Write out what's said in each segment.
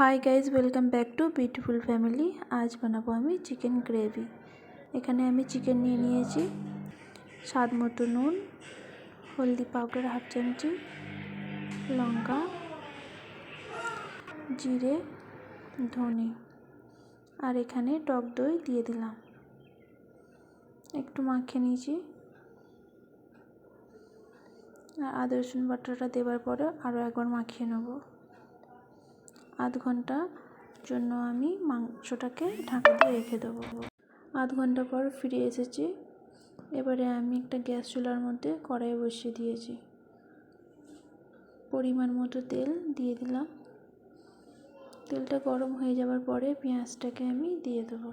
Hi guys, welcome back to beautiful family. আজ বানাবো আমি চিকেন গ্রেভি। এখানে আমি চিকেন নিয়ে নিয়েছি, স্বাদ মতো নুন, হলদি পাউডার হাফ চামচি, লঙ্কা, জিরে, ধনে, আর এখানে টক দই দিয়ে দিলাম। একটু মাখিয়ে নিয়েছি। আর আদা রসুন বাটাটা দেওয়ার পরে আরও একবার মাখিয়ে নেব। আধ ঘন্টা জন্য আমি মাংসটাকে ঢাকা দিয়ে রেখে দেবো। আধ ঘন্টা পর ফিরে এসেছি। এবারে আমি একটা গ্যাস চুলার মধ্যে কড়াই বসিয়ে দিয়েছি। পরিমাণ মতো তেল দিয়ে দিলাম। তেলটা গরম হয়ে যাওয়ার পরে পেঁয়াজটাকে আমি দিয়ে দেবো।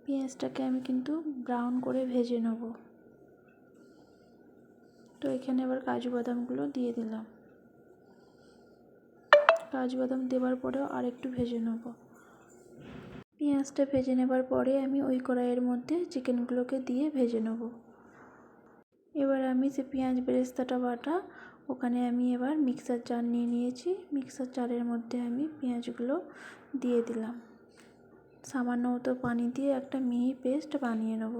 পেঁয়াজটাকে আমি কিন্তু ব্রাউন করে ভেজে নেব। তো এখানে এবার কাজু বাদামগুলো দিয়ে দিলাম। কাজু বাদাম দেওয়ার পরেও আর একটু ভেজে নেব। পেঁয়াজটা ভেজে নেবার পরে আমি ওই কড়াইয়ের মধ্যে চিকেনগুলোকে দিয়ে ভেজে নেব। এবার আমি যে পেঁয়াজ বেরেস্তাটা বাটা, ওখানে আমি এবার মিক্সার জার নিয়ে নিয়েছি। মিক্সার জারের মধ্যে আমি পেঁয়াজগুলো দিয়ে দিলাম। সামান্য মতো পানি দিয়ে একটা মিহি পেস্ট বানিয়ে নেব।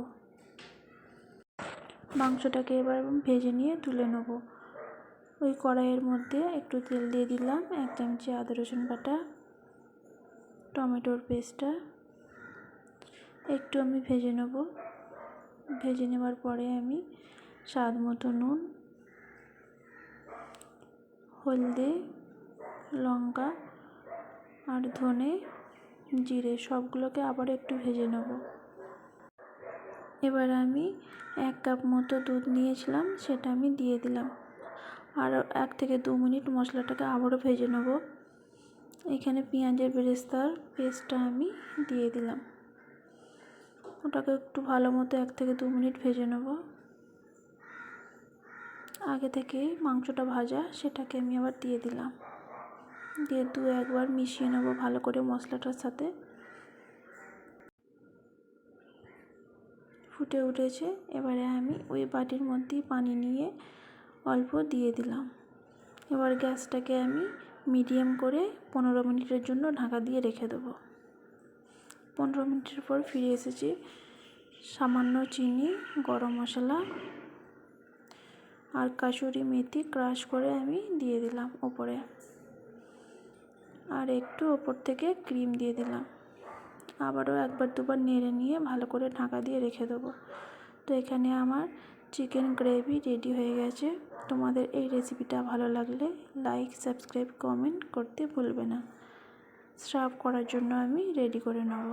মাংসটাকে এবার ভেজে নিয়ে তুলে নেব। ওই কড়াইয়ের মধ্যে একটু তেল দিয়ে দিলাম, 1 চামচি আদা রসুন বাটা, টমেটোর পেস্টটা একটু আমি ভেজে নেব। ভেজে নেবার পরে আমি স্বাদ মতো নুন, হলদি, লঙ্কা আর ধনে, জিরে সবগুলোকে আবার একটু ভেজে নেব। এবার আমি 1 কাপ মতো দুধ নিয়েছিলাম, সেটা আমি দিয়ে দিলাম। আর 1 থেকে 2 মিনিট মশলাটাকে আবারও ভেজে নেব। এখানে পেঁয়াজের বেরেস্তার পেস্টটা আমি দিয়ে দিলাম। ওটাকে একটু ভালো মতো 1 থেকে 2 মিনিট ভেজে নেব। আগে থেকে মাংসটা ভাজা, সেটাকে আমি আবার দিয়ে দিলাম। দিয়ে একবার মিশিয়ে নেব ভালো করে মশলাটার সাথে। ফুটে উঠেছে। এবারে আমি ওই বাটির মধ্যেই পানি নিয়ে অল্প দিয়ে দিলাম। এবার গ্যাসটাকে আমি মিডিয়াম করে 15 মিনিটের জন্য ঢাকা দিয়ে রেখে দেবো। 15 মিনিটের পর ফিরে এসেছি। সামান্য চিনি, গরম মশলা আর কাসুরি মেথি ক্রাশ করে আমি দিয়ে দিলাম ওপরে। আর একটু ওপর থেকে ক্রিম দিয়ে দিলাম। আবারও একবার দুবার নেড়ে নিয়ে ভালো করে ঢাকা দিয়ে রেখে দেবো। তো এখানে আমার চিকেন গ্রেভি রেডি হয়ে গেছে। তোমাদের এই রেসিপিটা ভালো লাগলে লাইক, সাবস্ক্রাইব, কমেন্ট করতে ভুলবে না। সার্ভ করার জন্য আমি রেডি করে নেব।